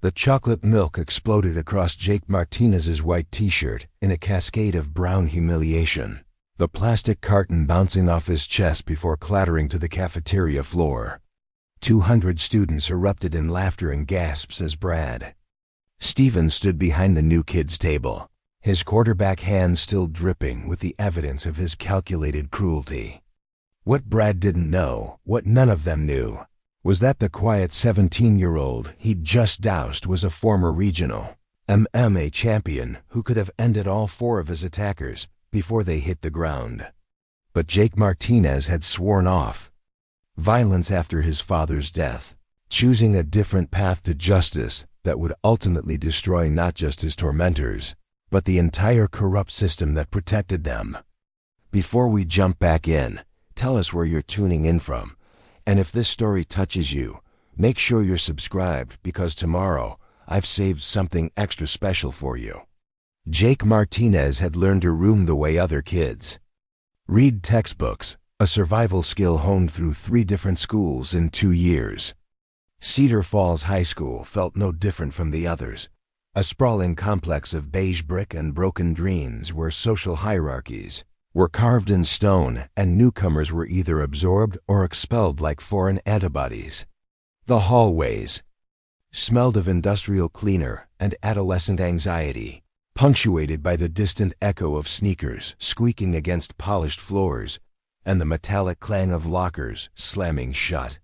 The chocolate milk exploded across Jake Martinez's white t-shirt in a cascade of brown humiliation, the plastic carton bouncing off his chest before clattering to the cafeteria floor. 200 students erupted in laughter and gasps as Brad Stevens stood behind the new kids' table, his quarterback hands still dripping with the evidence of his calculated cruelty. What Brad didn't know, what none of them knew, was that the quiet 17-year-old he'd just doused was a former regional MMA champion who could have ended all 4 of his attackers before they hit the ground. But Jake Martinez had sworn off violence after his father's death, choosing a different path to justice that would ultimately destroy not just his tormentors, but the entire corrupt system that protected them. Before we jump back in, tell us where you're tuning in from, and if this story touches you, make sure you're subscribed because tomorrow I've saved something extra special for you. Jake Martinez had learned to room the way other kids read textbooks, a survival skill honed through 3 different schools in 2 years. Cedar Falls High School felt no different from the others, a sprawling complex of beige brick and broken dreams where social hierarchies were carved in stone and newcomers were either absorbed or expelled like foreign antibodies. The hallways smelled of industrial cleaner and adolescent anxiety, punctuated by the distant echo of sneakers squeaking against polished floors and the metallic clang of lockers slamming shut.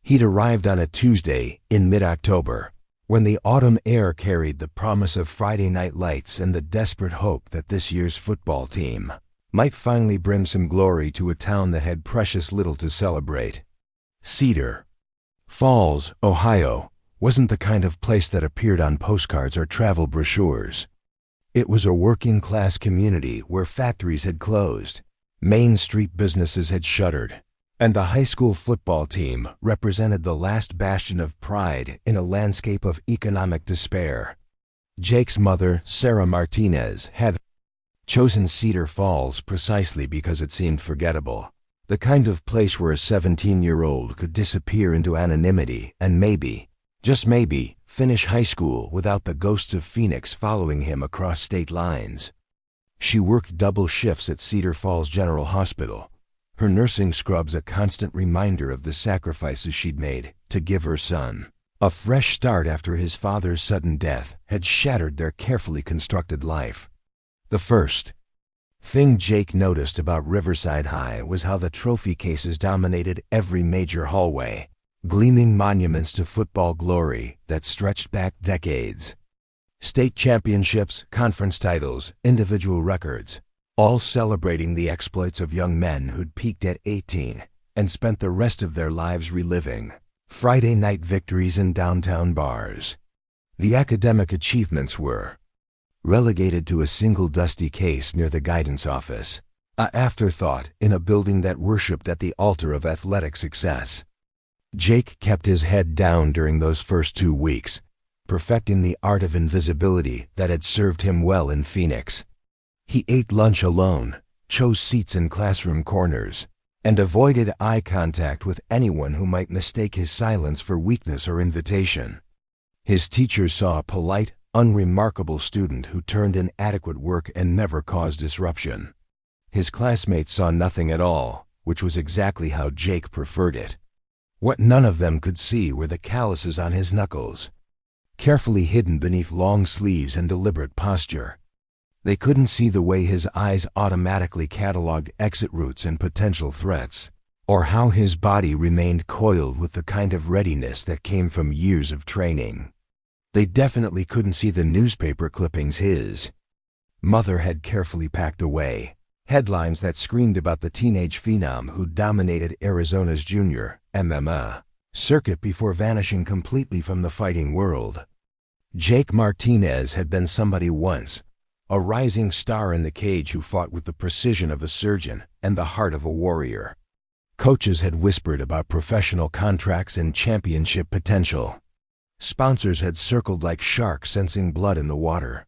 He'd arrived on a Tuesday in mid-October, when the autumn air carried the promise of Friday night lights and the desperate hope that this year's football team might finally bring some glory to a town that had precious little to celebrate. Cedar Falls, Ohio, wasn't the kind of place that appeared on postcards or travel brochures. It was a working-class community where factories had closed, Main Street businesses had shuttered, and the high school football team represented the last bastion of pride in a landscape of economic despair. Jake's mother, Sarah Martinez, had chosen Cedar Falls precisely because it seemed forgettable, the kind of place where a 17-year-old could disappear into anonymity and maybe, just maybe, finish high school without the ghosts of Phoenix following him across state lines. She worked double shifts at Cedar Falls General Hospital, her nursing scrubs a constant reminder of the sacrifices she'd made to give her son a fresh start after his father's sudden death had shattered their carefully constructed life. The first thing Jake noticed about Riverside High was how the trophy cases dominated every major hallway, gleaming monuments to football glory that stretched back decades. State championships, conference titles, individual records, all celebrating the exploits of young men who'd peaked at 18 and spent the rest of their lives reliving Friday night victories in downtown bars. The academic achievements were relegated to a single dusty case near the guidance office, an afterthought in a building that worshipped at the altar of athletic success. Jake kept his head down during those first 2 weeks, perfecting the art of invisibility that had served him well in Phoenix. He ate lunch alone, chose seats in classroom corners, and avoided eye contact with anyone who might mistake his silence for weakness or invitation. His teachers saw a polite, unremarkable student who turned in adequate work and never caused disruption. His classmates saw nothing at all, which was exactly how Jake preferred it. What none of them could see were the calluses on his knuckles, carefully hidden beneath long sleeves and deliberate posture. They couldn't see the way his eyes automatically cataloged exit routes and potential threats, or how his body remained coiled with the kind of readiness that came from years of training. They definitely couldn't see the newspaper clippings his mother had carefully packed away, headlines that screamed about the teenage phenom who dominated Arizona's junior MMA circuit before vanishing completely from the fighting world. Jake Martinez had been somebody once, a rising star in the cage who fought with the precision of a surgeon and the heart of a warrior. Coaches had whispered about professional contracts and championship potential. Sponsors had circled like sharks sensing blood in the water.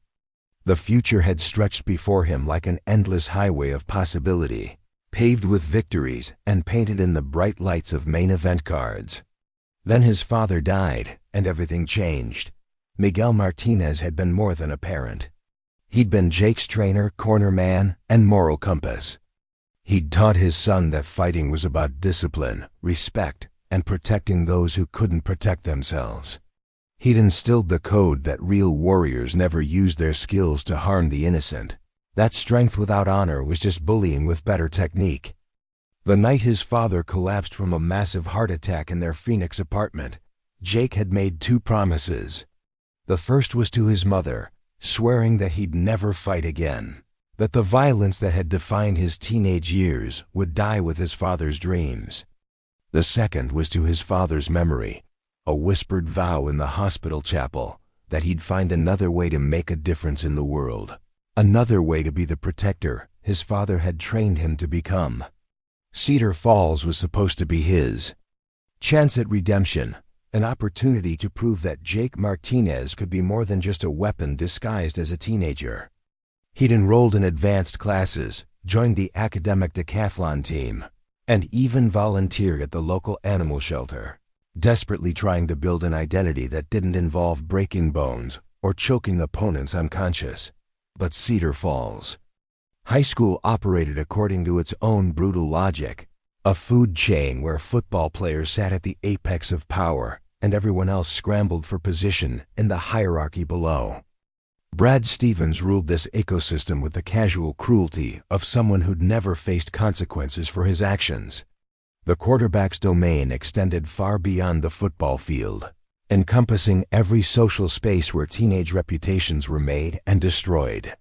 The future had stretched before him like an endless highway of possibility, paved with victories and painted in the bright lights of main event cards. Then his father died, and everything changed. Miguel Martinez had been more than a parent. He'd been Jake's trainer, corner man, and moral compass. He'd taught his son that fighting was about discipline, respect, and protecting those who couldn't protect themselves. He'd instilled the code that real warriors never used their skills to harm the innocent. That strength without honor was just bullying with better technique. The night his father collapsed from a massive heart attack in their Phoenix apartment, Jake had made 2 promises. The first was to his mother, swearing that he'd never fight again, that the violence that had defined his teenage years would die with his father's dreams. The second was to his father's memory, a whispered vow in the hospital chapel that he'd find another way to make a difference in the world, another way to be the protector his father had trained him to become. Cedar Falls was supposed to be his chance at redemption, an opportunity to prove that Jake Martinez could be more than just a weapon disguised as a teenager. He'd enrolled in advanced classes, joined the academic decathlon team, and even volunteered at the local animal shelter, desperately trying to build an identity that didn't involve breaking bones or choking opponents unconscious. But Cedar Falls High School operated according to its own brutal logic, a food chain where football players sat at the apex of power and everyone else scrambled for position in the hierarchy below. Brad Stevens ruled this ecosystem with the casual cruelty of someone who'd never faced consequences for his actions. The quarterback's domain extended far beyond the football field, encompassing every social space where teenage reputations were made and destroyed.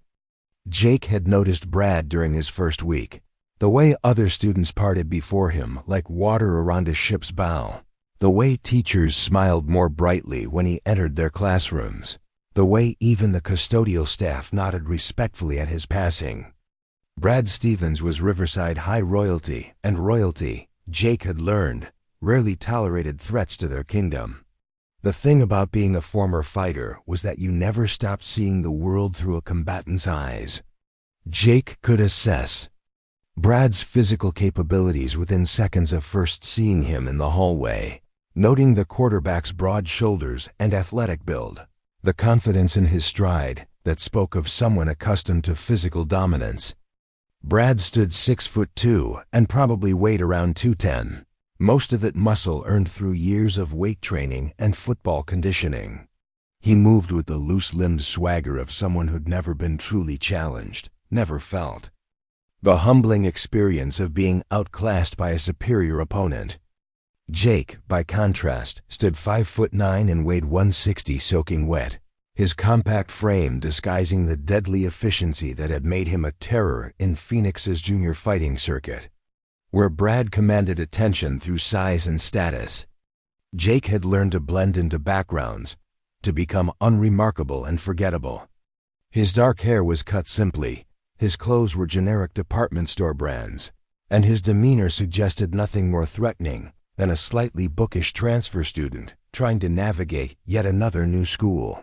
Jake had noticed Brad during his first week, the way other students parted before him like water around a ship's bow, the way teachers smiled more brightly when he entered their classrooms, the way even the custodial staff nodded respectfully at his passing. Brad Stevens was Riverside High royalty, and royalty, Jake had learned, rarely tolerated threats to their kingdom. The thing about being a former fighter was that you never stopped seeing the world through a combatant's eyes. Jake could assess Brad's physical capabilities within seconds of first seeing him in the hallway, noting the quarterback's broad shoulders and athletic build, the confidence in his stride that spoke of someone accustomed to physical dominance. Brad stood 6'2" and probably weighed around 210, most of it muscle earned through years of weight training and football conditioning. He moved with the loose-limbed swagger of someone who'd never been truly challenged, never felt the humbling experience of being outclassed by a superior opponent. Jake, by contrast, stood 5'9" and weighed 160 soaking wet, his compact frame disguising the deadly efficiency that had made him a terror in Phoenix's junior fighting circuit. Where Brad commanded attention through size and status, Jake had learned to blend into backgrounds, to become unremarkable and forgettable. His dark hair was cut simply, his clothes were generic department store brands, and his demeanor suggested nothing more threatening than a slightly bookish transfer student trying to navigate yet another new school.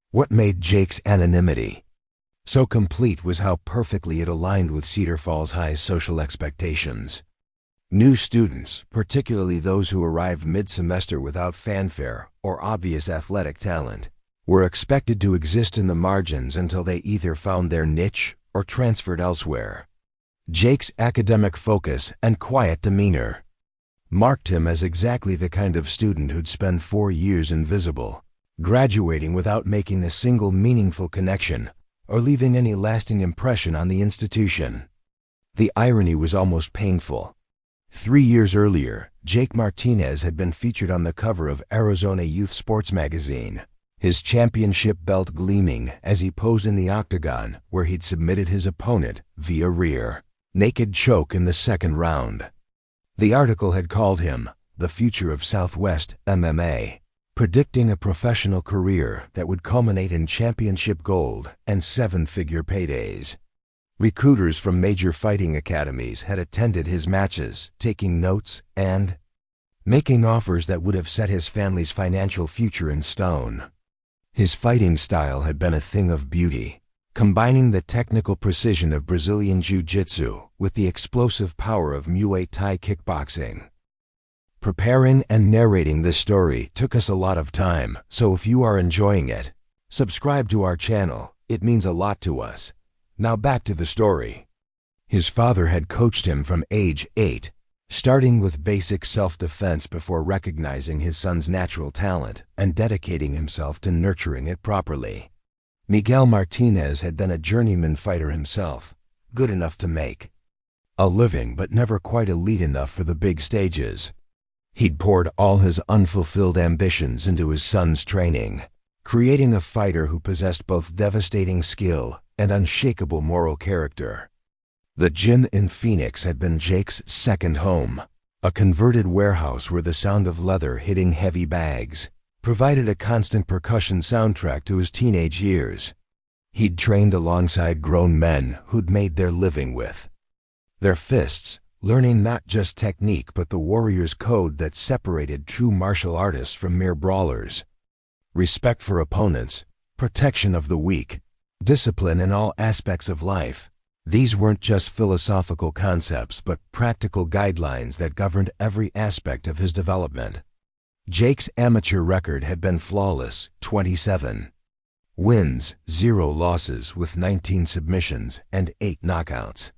What made Jake's anonymity so complete was how perfectly it aligned with Cedar Falls High's social expectations. New students, particularly those who arrived mid-semester without fanfare or obvious athletic talent, were expected to exist in the margins until they either found their niche or transferred elsewhere. Jake's academic focus and quiet demeanor marked him as exactly the kind of student who'd spend 4 years invisible, graduating without making a single meaningful connection or leaving any lasting impression on the institution. The irony was almost painful. 3 years earlier, Jake Martinez had been featured on the cover of Arizona Youth Sports magazine, his championship belt gleaming as he posed in the octagon where he'd submitted his opponent via rear naked choke in the second round. The article had called him the future of Southwest MMA, predicting a professional career that would culminate in championship gold and 7-figure paydays. Recruiters from major fighting academies had attended his matches, taking notes and making offers that would have set his family's financial future in stone. His fighting style had been a thing of beauty, combining the technical precision of Brazilian Jiu-Jitsu with the explosive power of Muay Thai kickboxing. Preparing and narrating this story took us a lot of time, so if you are enjoying it, subscribe to our channel. It means a lot to us. Now back to the story. His father had coached him from age 8, starting with basic self-defense before recognizing his son's natural talent and dedicating himself to nurturing it properly. Miguel Martinez had been a journeyman fighter himself, good enough to make a living but never quite elite enough for the big stages. He'd poured all his unfulfilled ambitions into his son's training, creating a fighter who possessed both devastating skill and unshakable moral character. The gym in Phoenix had been Jake's second home, a converted warehouse where the sound of leather hitting heavy bags provided a constant percussion soundtrack to his teenage years. He'd trained alongside grown men who'd made their living with their fists, learning not just technique but the warrior's code that separated true martial artists from mere brawlers. Respect for opponents, protection of the weak, discipline in all aspects of life. These weren't just philosophical concepts but practical guidelines that governed every aspect of his development. Jake's amateur record had been flawless, 27 wins, 0 losses with 19 submissions and 8 knockouts.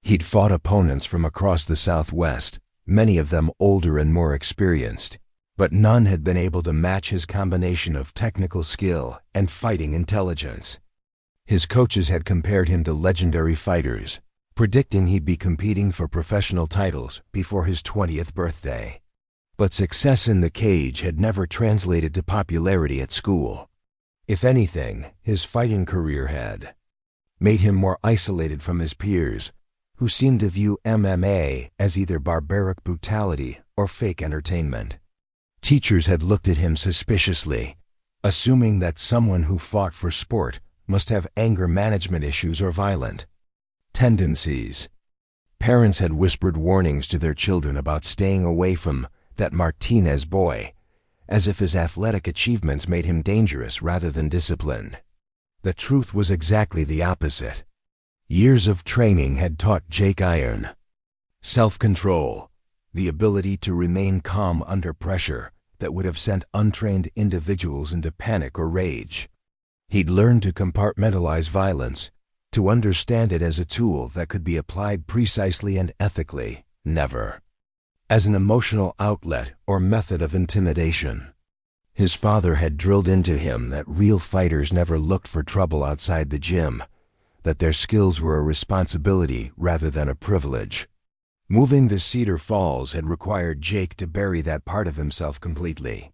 He'd fought opponents from across the Southwest, many of them older and more experienced, but none had been able to match his combination of technical skill and fighting intelligence. His coaches had compared him to legendary fighters, predicting he'd be competing for professional titles before his 20th birthday. But success in the cage had never translated to popularity at school. If anything, his fighting career had made him more isolated from his peers, who seemed to view MMA as either barbaric brutality or fake entertainment. Teachers had looked at him suspiciously, assuming that someone who fought for sport must have anger management issues or violent tendencies. Parents had whispered warnings to their children about staying away from that Martinez boy, as if his athletic achievements made him dangerous rather than disciplined. The truth was exactly the opposite. Years of training had taught Jake iron, self-control, the ability to remain calm under pressure that would have sent untrained individuals into panic or rage. He'd learned to compartmentalize violence, to understand it as a tool that could be applied precisely and ethically, never as an emotional outlet or method of intimidation. His father had drilled into him that real fighters never looked for trouble outside the gym, that their skills were a responsibility rather than a privilege. Moving to Cedar Falls had required Jake to bury that part of himself completely.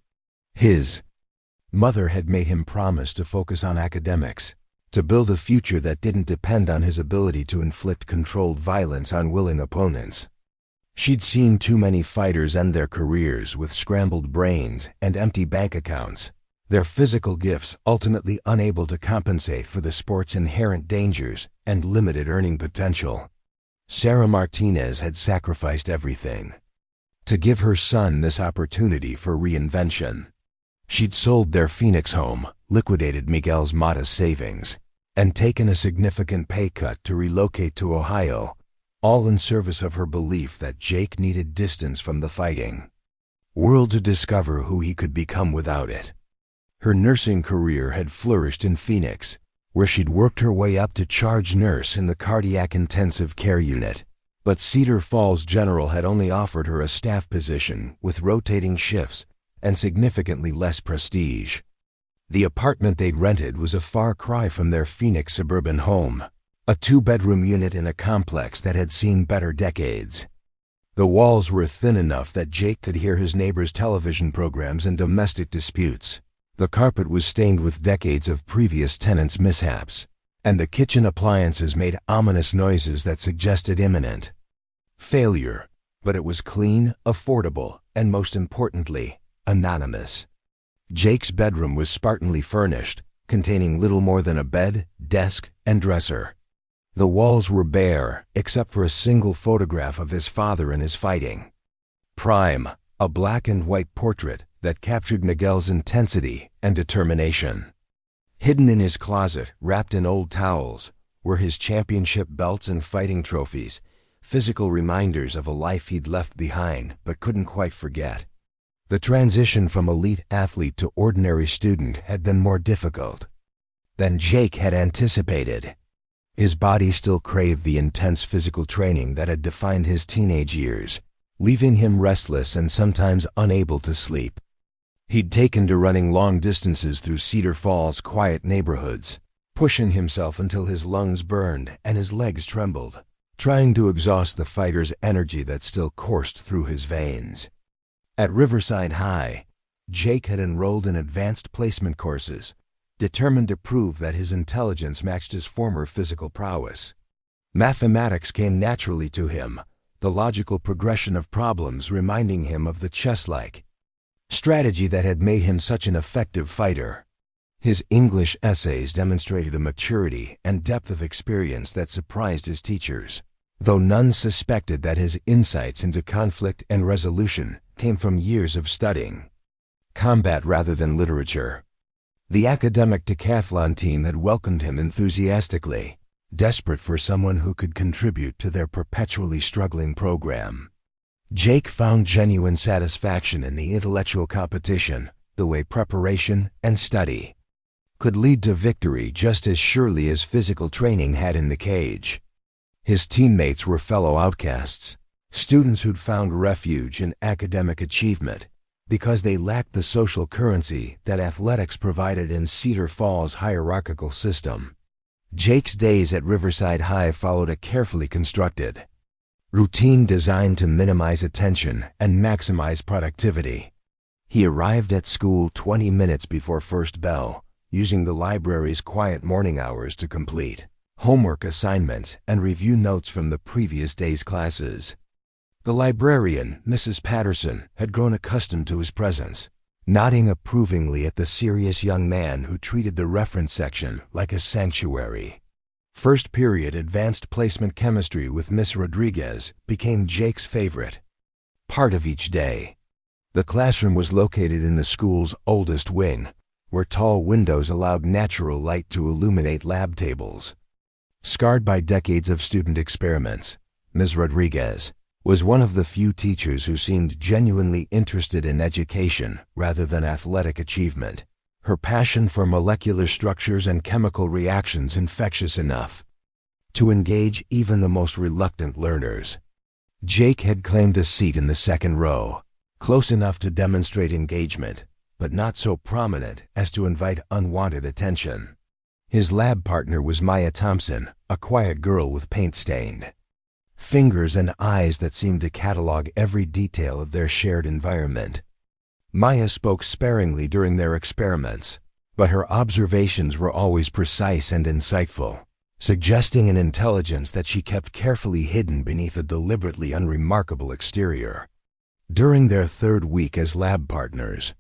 His mother had made him promise to focus on academics, to build a future that didn't depend on his ability to inflict controlled violence on willing opponents. She'd seen too many fighters end their careers with scrambled brains and empty bank accounts, their physical gifts ultimately unable to compensate for the sport's inherent dangers and limited earning potential. Sarah Martinez had sacrificed everything to give her son this opportunity for reinvention. She'd sold their Phoenix home, liquidated Miguel's modest savings, and taken a significant pay cut to relocate to Ohio, all in service of her belief that Jake needed distance from the fighting world to discover who he could become without it. Her nursing career had flourished in Phoenix, where she'd worked her way up to charge nurse in the cardiac intensive care unit. But Cedar Falls General had only offered her a staff position with rotating shifts and significantly less prestige. The apartment they'd rented was a far cry from their Phoenix suburban home, a 2-bedroom unit in a complex that had seen better decades. The walls were thin enough that Jake could hear his neighbors' television programs and domestic disputes. The carpet was stained with decades of previous tenants' mishaps, and the kitchen appliances made ominous noises that suggested imminent failure. But it was clean, affordable, and most importantly, anonymous. Jake's bedroom was spartanly furnished, containing little more than a bed, desk, and dresser. The walls were bare, except for a single photograph of his father in his fighting prime, a black and white portrait that captured Miguel's intensity and determination. Hidden in his closet, wrapped in old towels, were his championship belts and fighting trophies, physical reminders of a life he'd left behind but couldn't quite forget. The transition from elite athlete to ordinary student had been more difficult than Jake had anticipated. His body still craved the intense physical training that had defined his teenage years, leaving him restless and sometimes unable to sleep. He'd taken to running long distances through Cedar Falls' quiet neighborhoods, pushing himself until his lungs burned and his legs trembled, trying to exhaust the fighter's energy that still coursed through his veins. At Riverside High, Jake had enrolled in advanced placement courses, determined to prove that his intelligence matched his former physical prowess. Mathematics came naturally to him, the logical progression of problems reminding him of the chess-like strategy that had made him such an effective fighter. His English essays demonstrated a maturity and depth of experience that surprised his teachers, though none suspected that his insights into conflict and resolution came from years of studying combat rather than literature. The academic decathlon team had welcomed him enthusiastically, desperate for someone who could contribute to their perpetually struggling program. Jake found genuine satisfaction in the intellectual competition, the way preparation and study could lead to victory just as surely as physical training had in the cage. His teammates were fellow outcasts, students who'd found refuge in academic achievement because they lacked the social currency that athletics provided in Cedar Falls' hierarchical system. Jake's days at Riverside High followed a carefully constructed routine designed to minimize attention and maximize productivity. He arrived at school 20 minutes before first bell, using the library's quiet morning hours to complete homework assignments and review notes from the previous day's classes. The librarian, Mrs. Patterson, had grown accustomed to his presence, nodding approvingly at the serious young man who treated the reference section like a sanctuary. First period advanced placement chemistry with Miss Rodriguez became Jake's favorite part of each day. The classroom was located in the school's oldest wing, where tall windows allowed natural light to illuminate lab tables. Scarred by decades of student experiments, Ms. Rodriguez was one of the few teachers who seemed genuinely interested in education rather than athletic achievement. Her passion for molecular structures and chemical reactions infectious enough to engage even the most reluctant learners. Jake had claimed a seat in the second row, close enough to demonstrate engagement, but not so prominent as to invite unwanted attention. His lab partner was Maya Thompson, a quiet girl with paint-stained fingers and eyes that seemed to catalog every detail of their shared environment. Maya spoke sparingly during their experiments, but her observations were always precise and insightful, suggesting an intelligence that she kept carefully hidden beneath a deliberately unremarkable exterior. During their third week as lab partners,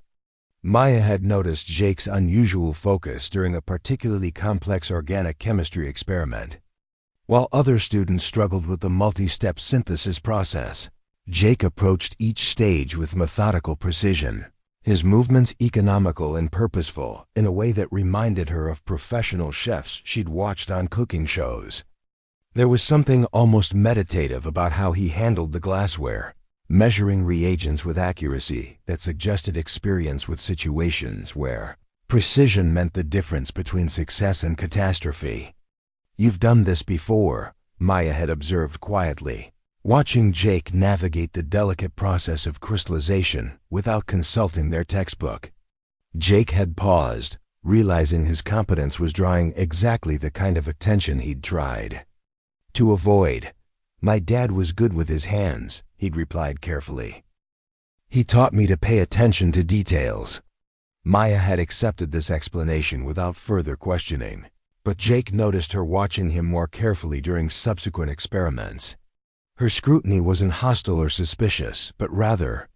Maya had noticed Jake's unusual focus during a particularly complex organic chemistry experiment. While other students struggled with the multi-step synthesis process, Jake approached each stage with methodical precision, his movements economical and purposeful in a way that reminded her of professional chefs she'd watched on cooking shows. There was something almost meditative about how he handled the glassware, measuring reagents with accuracy that suggested experience with situations where precision meant the difference between success and catastrophe. "You've done this before," Maya had observed quietly, watching Jake navigate the delicate process of crystallization without consulting their textbook. Jake had paused, realizing his competence was drawing exactly the kind of attention he'd tried to avoid. "My dad was good with his hands," he'd replied carefully. "He taught me to pay attention to details." Maya had accepted this explanation without further questioning, but Jake noticed her watching him more carefully during subsequent experiments. Her scrutiny wasn't hostile or suspicious, but rather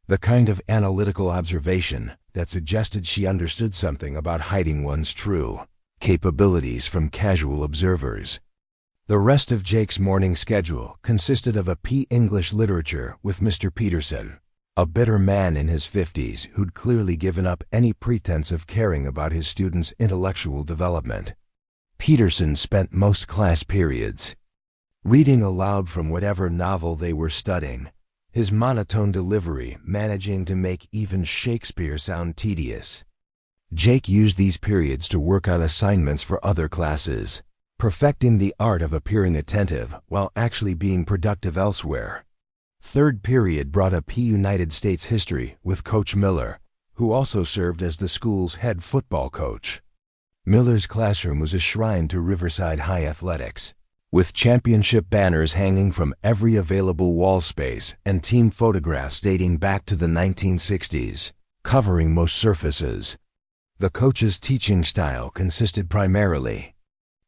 the kind of analytical observation that suggested she understood something about hiding one's true capabilities from casual observers. The rest of Jake's morning schedule consisted of a English literature with Mr. Peterson, a bitter man in his 50s who'd clearly given up any pretense of caring about his students' intellectual development. Peterson spent most class periods reading aloud from whatever novel they were studying, his monotone delivery managing to make even Shakespeare sound tedious. Jake used these periods to work on assignments for other classes, perfecting the art of appearing attentive while actually being productive elsewhere. Third period brought up United States history with Coach Miller, who also served as the school's head football coach. Miller's classroom was a shrine to Riverside High athletics, with championship banners hanging from every available wall space and team photographs dating back to the 1960s, covering most surfaces. The coach's teaching style consisted primarily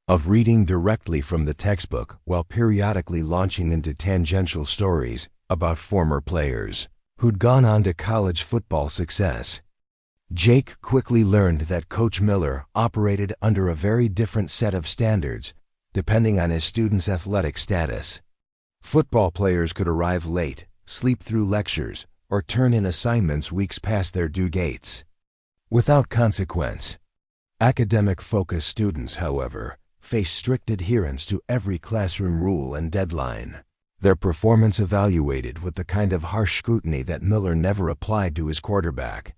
of reading directly from the textbook while periodically launching into tangential stories about former players who'd gone on to college football success. Jake quickly learned that Coach Miller operated under a very different set of standards depending on his students' athletic status. Football players could arrive late, sleep through lectures, or turn in assignments weeks past their due dates, without consequence. Academic-focused students, however, face strict adherence to every classroom rule and deadline, their performance evaluated with the kind of harsh scrutiny that Miller never applied to his quarterback.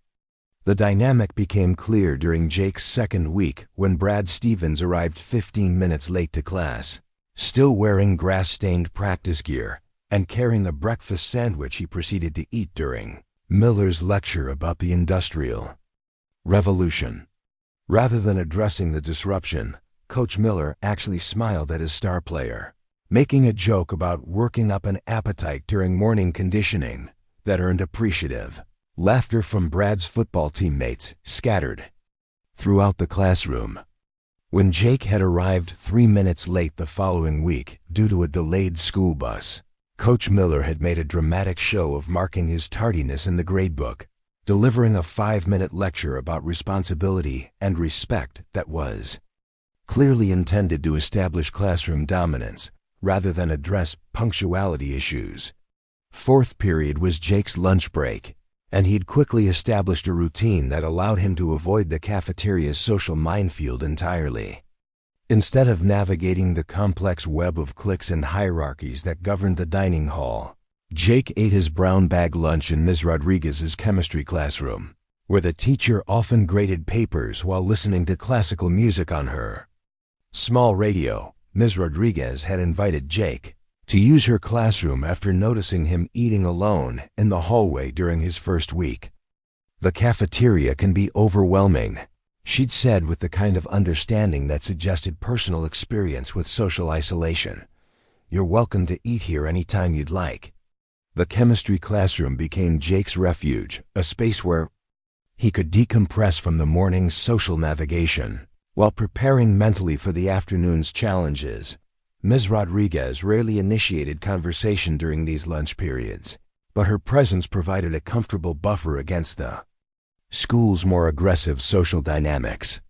The dynamic became clear during Jake's second week when Brad Stevens arrived 15 minutes late to class, still wearing grass-stained practice gear and carrying a breakfast sandwich he proceeded to eat during Miller's lecture about the Industrial Revolution. Rather than addressing the disruption, Coach Miller actually smiled at his star player, making a joke about working up an appetite during morning conditioning that earned appreciative laughter from Brad's football teammates scattered throughout the classroom. When Jake had arrived 3 minutes late the following week due to a delayed school bus, Coach Miller had made a dramatic show of marking his tardiness in the gradebook, delivering a 5-minute lecture about responsibility and respect that was clearly intended to establish classroom dominance rather than address punctuality issues. Fourth period was Jake's lunch break, and he'd quickly established a routine that allowed him to avoid the cafeteria's social minefield entirely. Instead of navigating the complex web of cliques and hierarchies that governed the dining hall, Jake ate his brown bag lunch in Ms. Rodriguez's chemistry classroom, where the teacher often graded papers while listening to classical music on her small radio. Ms. Rodriguez had invited Jake to use her classroom after noticing him eating alone in the hallway during his first week. "The cafeteria can be overwhelming," she'd said with the kind of understanding that suggested personal experience with social isolation. "You're welcome to eat here anytime you'd like." The chemistry classroom became Jake's refuge, a space where he could decompress from the morning's social navigation while preparing mentally for the afternoon's challenges. Ms. Rodriguez rarely initiated conversation during these lunch periods, but her presence provided a comfortable buffer against the school's more aggressive social dynamics.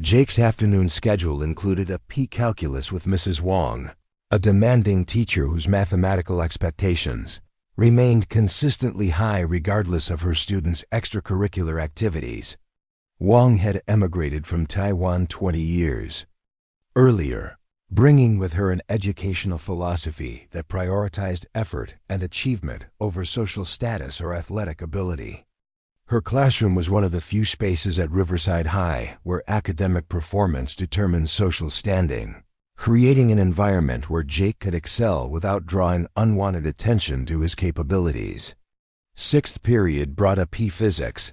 Jake's afternoon schedule included a P-calculus with Mrs. Wong, a demanding teacher whose mathematical expectations remained consistently high regardless of her students' extracurricular activities. Wong had emigrated from Taiwan 20 years earlier, bringing with her an educational philosophy that prioritized effort and achievement over social status or athletic ability. Her classroom was one of the few spaces at Riverside High where academic performance determined social standing, creating an environment where Jake could excel without drawing unwanted attention to his capabilities. Sixth period brought up Physics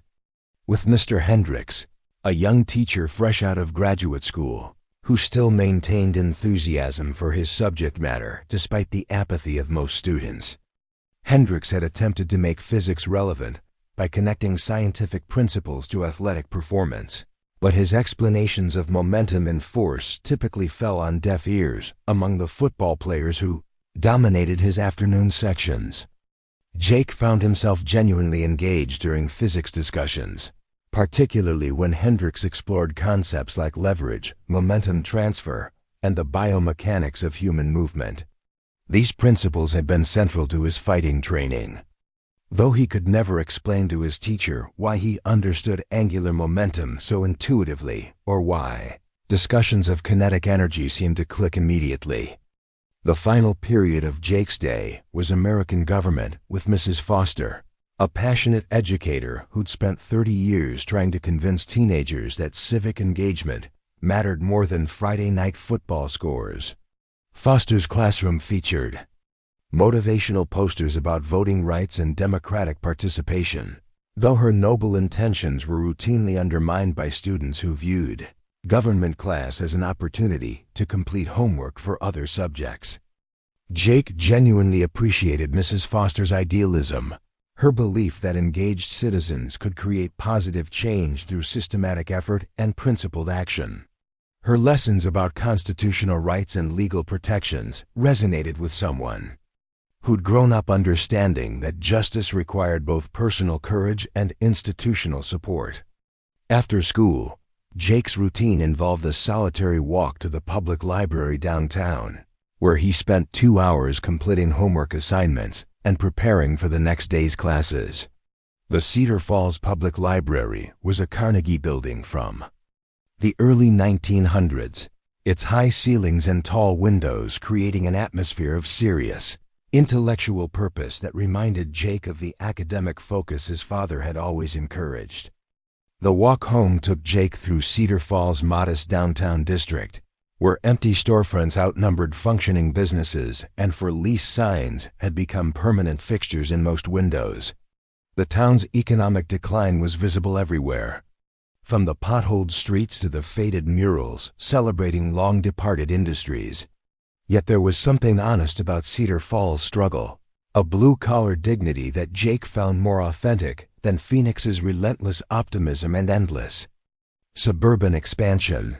with Mr. Hendricks, a young teacher fresh out of graduate school, who still maintained enthusiasm for his subject matter despite the apathy of most students. Hendricks had attempted to make physics relevant by connecting scientific principles to athletic performance, but his explanations of momentum and force typically fell on deaf ears among the football players who dominated his afternoon sections. Jake found himself genuinely engaged during physics discussions, particularly when Hendricks explored concepts like leverage, momentum transfer, and the biomechanics of human movement. These principles had been central to his fighting training. Though he could never explain to his teacher why he understood angular momentum so intuitively or why discussions of kinetic energy seemed to click immediately. The final period of Jake's day was American government with Mrs. Foster, a passionate educator who'd spent 30 years trying to convince teenagers that civic engagement mattered more than Friday night football scores. Foster's classroom featured motivational posters about voting rights and democratic participation, though her noble intentions were routinely undermined by students who viewed government class as an opportunity to complete homework for other subjects. Jake genuinely appreciated Mrs. Foster's idealism, her belief that engaged citizens could create positive change through systematic effort and principled action. Her lessons about constitutional rights and legal protections resonated with someone who'd grown up understanding that justice required both personal courage and institutional support. After school, Jake's routine involved a solitary walk to the public library downtown, where he spent 2 hours completing homework assignments and preparing for the next day's classes. The Cedar Falls Public Library was a Carnegie building from the early 1900s, its high ceilings and tall windows creating an atmosphere of serious, intellectual purpose that reminded Jake of the academic focus his father had always encouraged. The walk home took Jake through Cedar Falls' modest downtown district, where empty storefronts outnumbered functioning businesses and for-lease signs had become permanent fixtures in most windows. The town's economic decline was visible everywhere, from the potholed streets to the faded murals celebrating long-departed industries. Yet there was something honest about Cedar Falls' struggle, a blue-collar dignity that Jake found more authentic than Phoenix's relentless optimism and endless suburban expansion.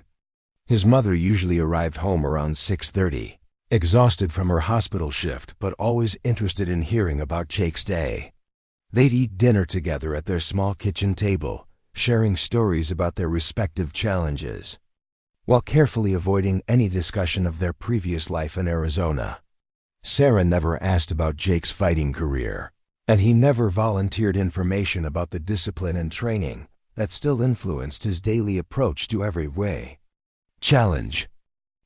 His mother usually arrived home around 6:30, exhausted from her hospital shift but always interested in hearing about Jake's day. They'd eat dinner together at their small kitchen table, sharing stories about their respective challenges, while carefully avoiding any discussion of their previous life in Arizona. Sarah never asked about Jake's fighting career, and he never volunteered information about the discipline and training that still influenced his daily approach to every way challenge.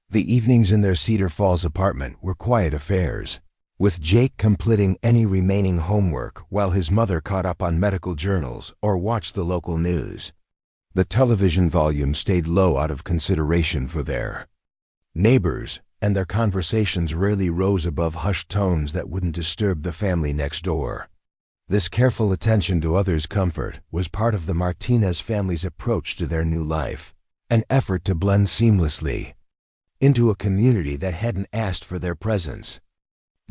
The evenings in their Cedar Falls apartment were quiet affairs, with Jake completing any remaining homework while his mother caught up on medical journals or watched the local news. The television volume stayed low out of consideration for their neighbors, and their conversations rarely rose above hushed tones that wouldn't disturb the family next door. This careful attention to others' comfort was part of the Martinez family's approach to their new life, an effort to blend seamlessly into a community that hadn't asked for their presence.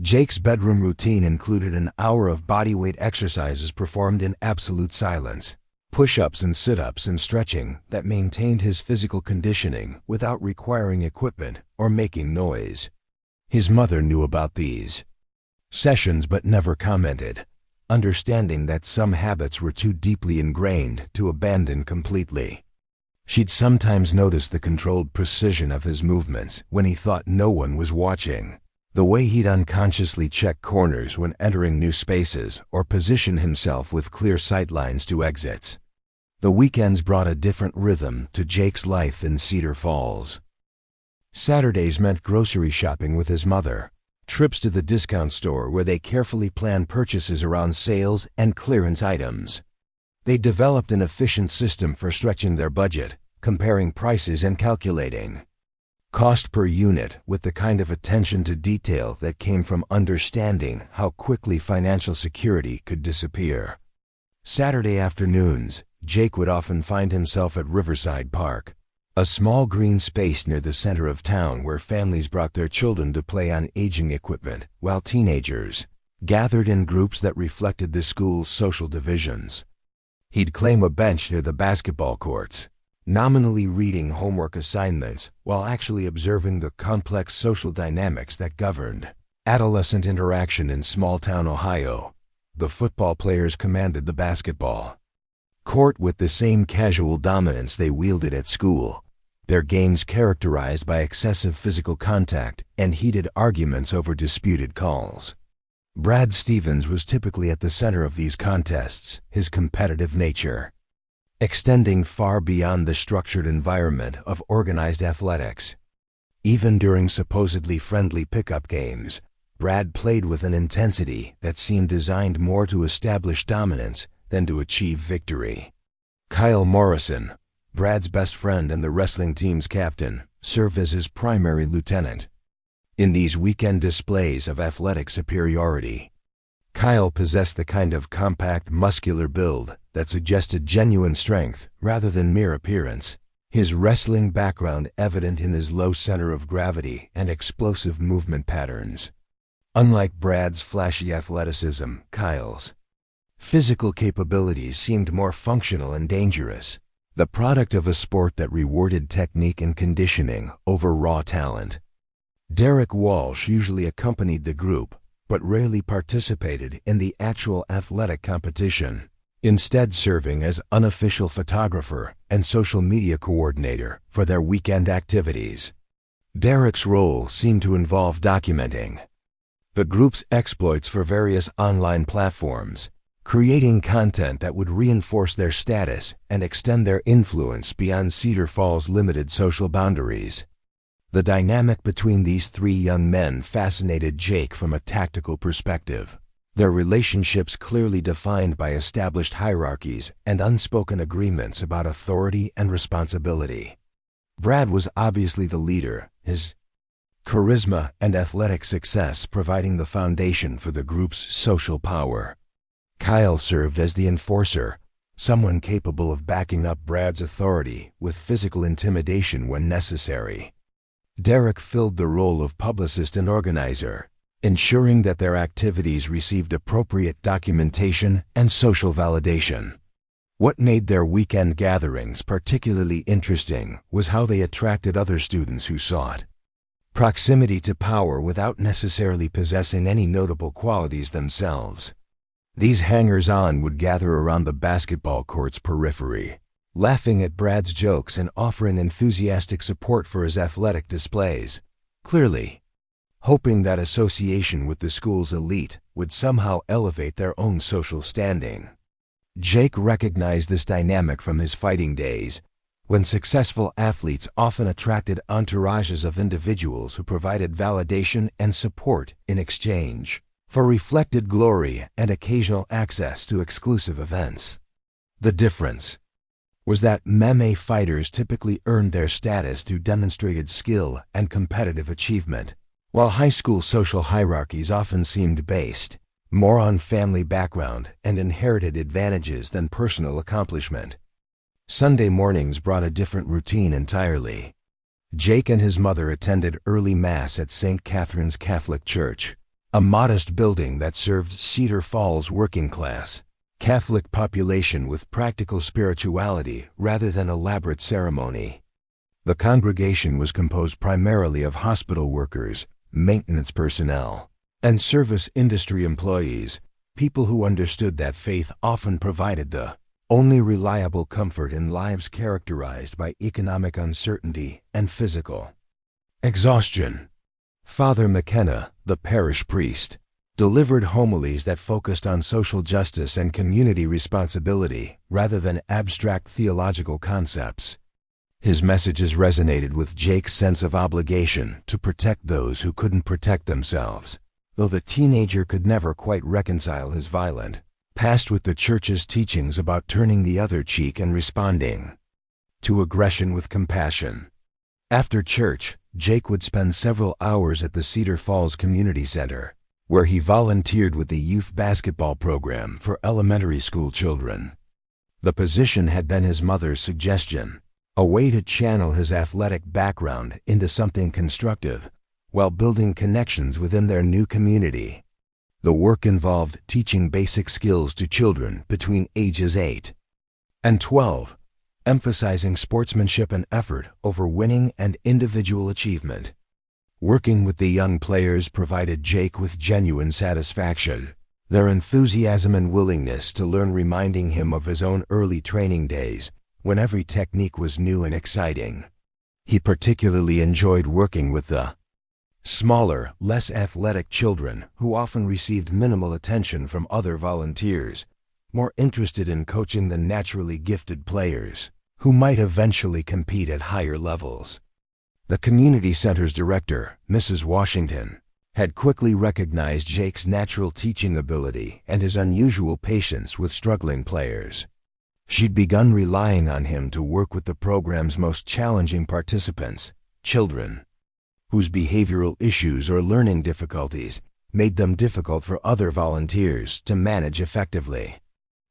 Jake's bedroom routine included an hour of bodyweight exercises performed in absolute silence, push-ups and sit-ups and stretching that maintained his physical conditioning without requiring equipment or making noise. His mother knew about these sessions but never commented, understanding that some habits were too deeply ingrained to abandon completely. She'd sometimes notice the controlled precision of his movements when he thought no one was watching, the way he'd unconsciously check corners when entering new spaces or position himself with clear sightlines to exits. The weekends brought a different rhythm to Jake's life in Cedar Falls. Saturdays meant grocery shopping with his mother, trips to the discount store where they carefully planned purchases around sales and clearance items. They developed an efficient system for stretching their budget, comparing prices and calculating cost per unit with the kind of attention to detail that came from understanding how quickly financial security could disappear. Saturday afternoons, Jake would often find himself at Riverside Park, a small green space near the center of town where families brought their children to play on aging equipment, while teenagers gathered in groups that reflected the school's social divisions. He'd claim a bench near the basketball courts, nominally reading homework assignments while actually observing the complex social dynamics that governed adolescent interaction in small-town Ohio. The football players commanded the basketball court with the same casual dominance they wielded at school, their games characterized by excessive physical contact and heated arguments over disputed calls. Brad Stevens was typically at the center of these contests, his competitive nature extending far beyond the structured environment of organized athletics. Even during supposedly friendly pickup games, Brad played with an intensity that seemed designed more to establish dominance than to achieve victory. Kyle Morrison, Brad's best friend and the wrestling team's captain, served as his primary lieutenant. In these weekend displays of athletic superiority, Kyle possessed the kind of compact, muscular build that suggested genuine strength rather than mere appearance, his wrestling background evident in his low center of gravity and explosive movement patterns. Unlike Brad's flashy athleticism, Kyle's physical capabilities seemed more functional and dangerous, the product of a sport that rewarded technique and conditioning over raw talent. Derek Walsh usually accompanied the group, but rarely participated in the actual athletic competition, instead serving as unofficial photographer and social media coordinator for their weekend activities. Derek's role seemed to involve documenting the group's exploits for various online platforms, creating content that would reinforce their status and extend their influence beyond Cedar Falls' limited social boundaries. The dynamic between these three young men fascinated Jake from a tactical perspective, their relationships clearly defined by established hierarchies and unspoken agreements about authority and responsibility. Brad was obviously the leader, his charisma and athletic success providing the foundation for the group's social power. Kyle served as the enforcer, someone capable of backing up Brad's authority with physical intimidation when necessary. Derek filled the role of publicist and organizer, ensuring that their activities received appropriate documentation and social validation. What made their weekend gatherings particularly interesting was how they attracted other students who sought proximity to power without necessarily possessing any notable qualities themselves. These hangers-on would gather around the basketball court's periphery, laughing at Brad's jokes and offering enthusiastic support for his athletic displays, clearly hoping that association with the school's elite would somehow elevate their own social standing. Jake recognized this dynamic from his fighting days, when successful athletes often attracted entourages of individuals who provided validation and support in exchange for reflected glory and occasional access to exclusive events. The difference was that MMA fighters typically earned their status through demonstrated skill and competitive achievement, while high school social hierarchies often seemed based more on family background and inherited advantages than personal accomplishment. Sunday mornings brought a different routine entirely. Jake and his mother attended early Mass at St. Catherine's Catholic Church, a modest building that served Cedar Falls' working class Catholic population with practical spirituality rather than elaborate ceremony. The congregation was composed primarily of hospital workers, maintenance personnel, and service industry employees, people who understood that faith often provided the only reliable comfort in lives characterized by economic uncertainty and physical exhaustion. Father McKenna, the parish priest, delivered homilies that focused on social justice and community responsibility rather than abstract theological concepts. His messages resonated with Jake's sense of obligation to protect those who couldn't protect themselves, though the teenager could never quite reconcile his violent past with the church's teachings about turning the other cheek and responding to aggression with compassion. After church, Jake would spend several hours at the Cedar Falls Community Center, where he volunteered with the youth basketball program for elementary school children. The position had been his mother's suggestion, a way to channel his athletic background into something constructive while building connections within their new community. The work involved teaching basic skills to children between ages 8 and 12, emphasizing sportsmanship and effort over winning and individual achievement. Working with the young players provided Jake with genuine satisfaction, their enthusiasm and willingness to learn reminding him of his own early training days, when every technique was new and exciting. He particularly enjoyed working with the smaller, less athletic children who often received minimal attention from other volunteers, more interested in coaching the naturally gifted players, who might eventually compete at higher levels. The community center's director, Mrs. Washington, had quickly recognized Jake's natural teaching ability and his unusual patience with struggling players. She'd begun relying on him to work with the program's most challenging participants, children, whose behavioral issues or learning difficulties made them difficult for other volunteers to manage effectively.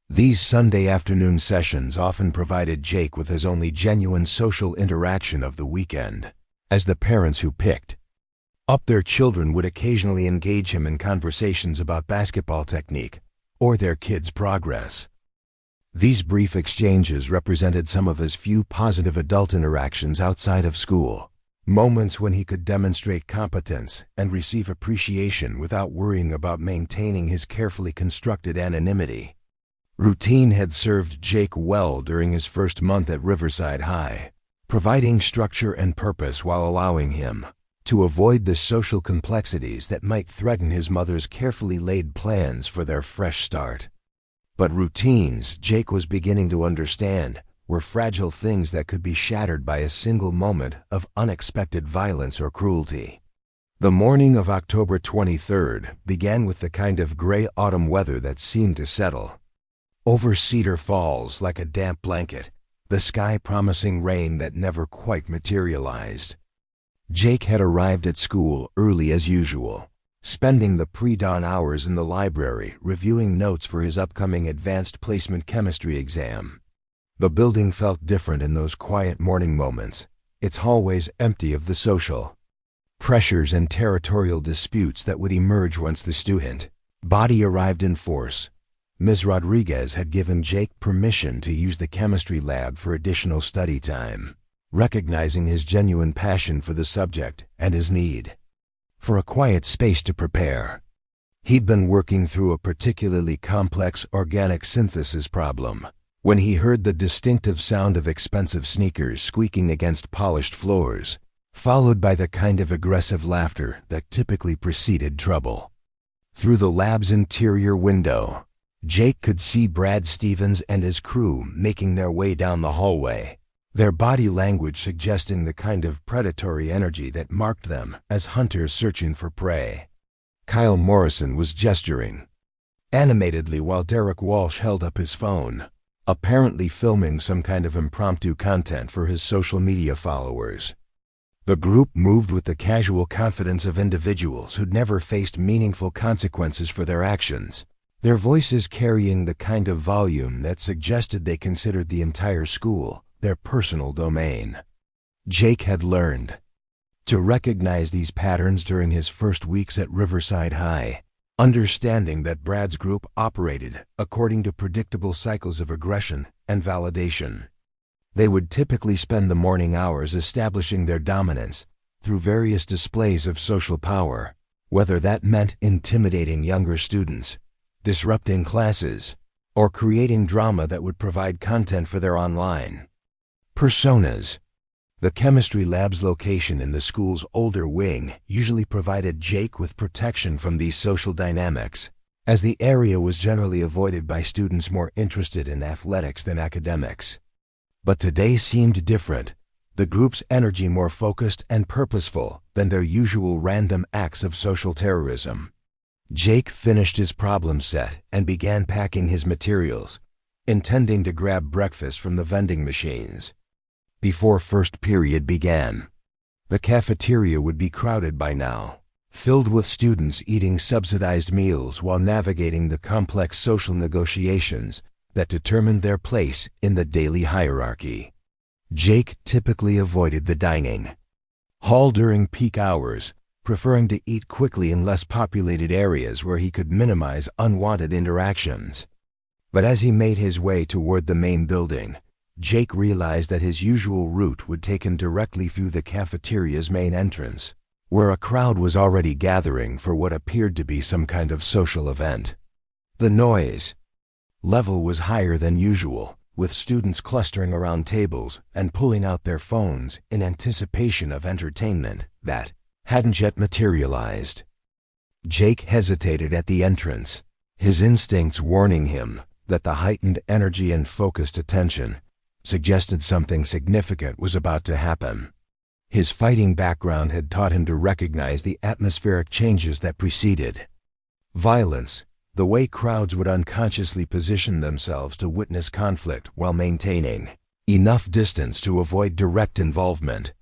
These Sunday afternoon sessions often provided Jake with his only genuine social interaction of the weekend, as the parents who picked up their children would occasionally engage him in conversations about basketball technique or their kids' progress. These brief exchanges represented some of his few positive adult interactions outside of school, moments when he could demonstrate competence and receive appreciation without worrying about maintaining his carefully constructed anonymity. Routine had served Jake well during his first month at Riverside High, providing structure and purpose while allowing him to avoid the social complexities that might threaten his mother's carefully laid plans for their fresh start. But routines, Jake was beginning to understand, were fragile things that could be shattered by a single moment of unexpected violence or cruelty. The morning of October 23rd began with the kind of gray autumn weather that seemed to settle over Cedar Falls like a damp blanket, the sky promising rain that never quite materialized. Jake had arrived at school early as usual, spending the pre-dawn hours in the library reviewing notes for his upcoming advanced placement chemistry exam. The building felt different in those quiet morning moments, its hallways empty of the social pressures and territorial disputes that would emerge once the student body arrived in force. Ms. Rodriguez had given Jake permission to use the chemistry lab for additional study time, recognizing his genuine passion for the subject and his need for a quiet space to prepare. He'd been working through a particularly complex organic synthesis problem when he heard the distinctive sound of expensive sneakers squeaking against polished floors, followed by the kind of aggressive laughter that typically preceded trouble. Through the lab's interior window, Jake could see Brad Stevens and his crew making their way down the hallway, their body language suggesting the kind of predatory energy that marked them as hunters searching for prey. Kyle Morrison was gesturing animatedly while Derek Walsh held up his phone, apparently filming some kind of impromptu content for his social media followers. The group moved with the casual confidence of individuals who'd never faced meaningful consequences for their actions, their voices carrying the kind of volume that suggested they considered the entire school their personal domain. Jake had learned to recognize these patterns during his first weeks at Riverside High, understanding that Brad's group operated according to predictable cycles of aggression and validation. They would typically spend the morning hours establishing their dominance through various displays of social power, whether that meant intimidating younger students, disrupting classes, or creating drama that would provide content for their online personas. The chemistry lab's location in the school's older wing usually provided Jake with protection from these social dynamics, as the area was generally avoided by students more interested in athletics than academics. But today seemed different, the group's energy more focused and purposeful than their usual random acts of social terrorism. Jake finished his problem set and began packing his materials, intending to grab breakfast from the vending machines before first period began. The cafeteria would be crowded by now, filled with students eating subsidized meals while navigating the complex social negotiations that determined their place in the daily hierarchy. Jake typically avoided the dining hall during peak hours, preferring to eat quickly in less populated areas where he could minimize unwanted interactions. But as he made his way toward the main building, Jake realized that his usual route would take him directly through the cafeteria's main entrance, where a crowd was already gathering for what appeared to be some kind of social event. The noise level was higher than usual, with students clustering around tables and pulling out their phones in anticipation of entertainment that hadn't yet materialized. Jake hesitated at the entrance, his instincts warning him that the heightened energy and focused attention suggested something significant was about to happen. His fighting background had taught him to recognize the atmospheric changes that preceded violence, the way crowds would unconsciously position themselves to witness conflict while maintaining enough distance to avoid direct involvement.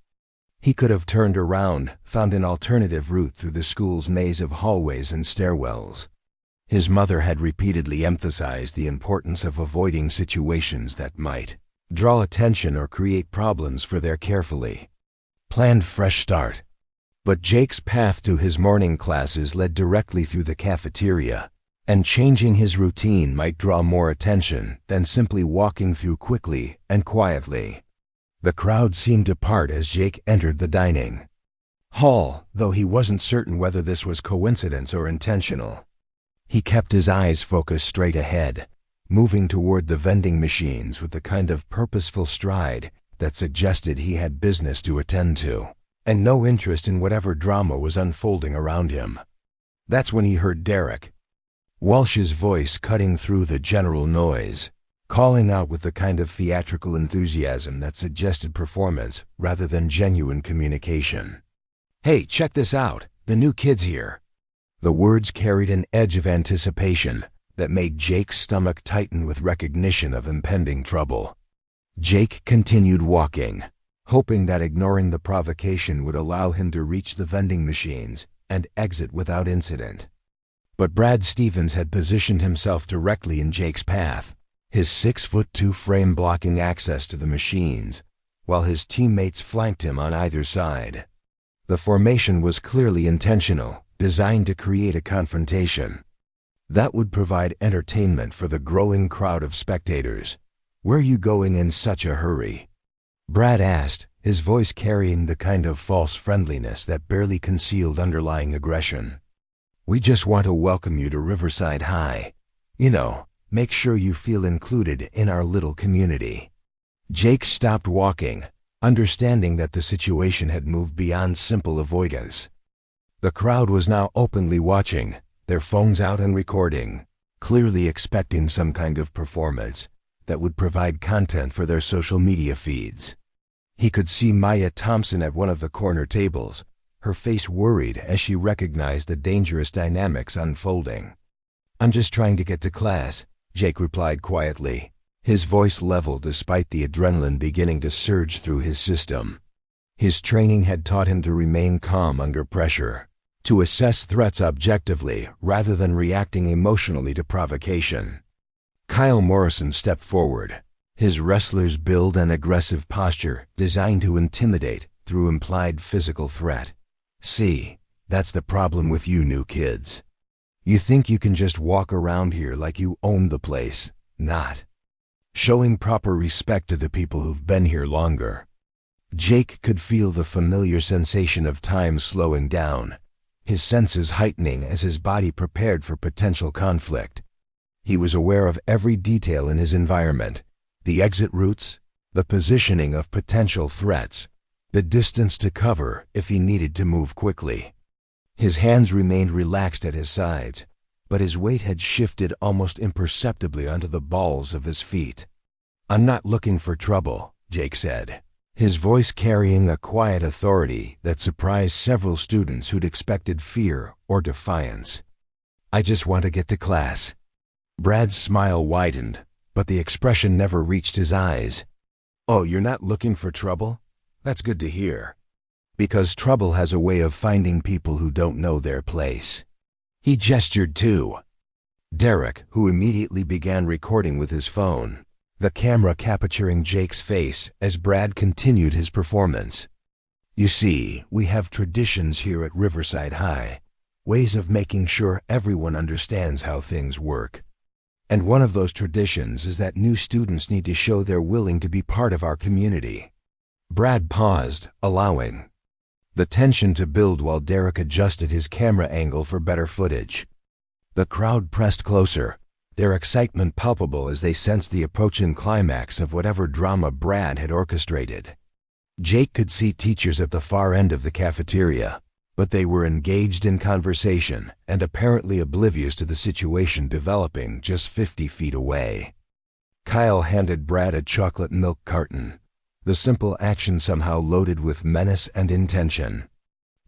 He could have turned around, found an alternative route through the school's maze of hallways and stairwells. His mother had repeatedly emphasized the importance of avoiding situations that might draw attention or create problems for their carefully planned fresh start. But Jake's path to his morning classes led directly through the cafeteria, and changing his routine might draw more attention than simply walking through quickly and quietly. The crowd seemed to part as Jake entered the dining hall, though he wasn't certain whether this was coincidence or intentional. He kept his eyes focused straight ahead, moving toward the vending machines with the kind of purposeful stride that suggested he had business to attend to, and no interest in whatever drama was unfolding around him. That's when he heard Derek Walsh's voice cutting through the general noise, calling out with the kind of theatrical enthusiasm that suggested performance rather than genuine communication. "Hey, check this out, the new kid's here." The words carried an edge of anticipation that made Jake's stomach tighten with recognition of impending trouble. Jake continued walking, hoping that ignoring the provocation would allow him to reach the vending machines and exit without incident. But Brad Stevens had positioned himself directly in Jake's path, his 6'2" frame blocking access to the machines, while his teammates flanked him on either side. The formation was clearly intentional, designed to create a confrontation that would provide entertainment for the growing crowd of spectators. "Where are you going in such a hurry?" Brad asked, his voice carrying the kind of false friendliness that barely concealed underlying aggression. "We just want to welcome you to Riverside High. You know, make sure you feel included in our little community." Jake stopped walking, understanding that the situation had moved beyond simple avoidance. The crowd was now openly watching, their phones out and recording, clearly expecting some kind of performance that would provide content for their social media feeds. He could see Maya Thompson at one of the corner tables, her face worried as she recognized the dangerous dynamics unfolding. "I'm just trying to get to class," Jake replied quietly, his voice level despite the adrenaline beginning to surge through his system. His training had taught him to remain calm under pressure, to assess threats objectively rather than reacting emotionally to provocation. Kyle Morrison stepped forward, his wrestler's build and aggressive posture designed to intimidate through implied physical threat. "See, that's the problem with you new kids. You think you can just walk around here like you own the place, not showing proper respect to the people who've been here longer." Jake could feel the familiar sensation of time slowing down, his senses heightening as his body prepared for potential conflict. He was aware of every detail in his environment, the exit routes, the positioning of potential threats, the distance to cover if he needed to move quickly. His hands remained relaxed at his sides, but his weight had shifted almost imperceptibly onto the balls of his feet. "I'm not looking for trouble," Jake said, his voice carrying a quiet authority that surprised several students who'd expected fear or defiance. "I just want to get to class." Brad's smile widened, but the expression never reached his eyes. "Oh, you're not looking for trouble? That's good to hear. Because trouble has a way of finding people who don't know their place." He gestured to Derek, who immediately began recording with his phone, the camera capturing Jake's face as Brad continued his performance. "You see, we have traditions here at Riverside High, ways of making sure everyone understands how things work. And one of those traditions is that new students need to show they're willing to be part of our community." Brad paused, allowing the tension to build while Derek adjusted his camera angle for better footage. The crowd pressed closer, their excitement palpable as they sensed the approaching climax of whatever drama Brad had orchestrated. Jake could see teachers at the far end of the cafeteria, but they were engaged in conversation and apparently oblivious to the situation developing just 50 feet away. Kyle handed Brad a chocolate milk carton, the simple action somehow loaded with menace and intention.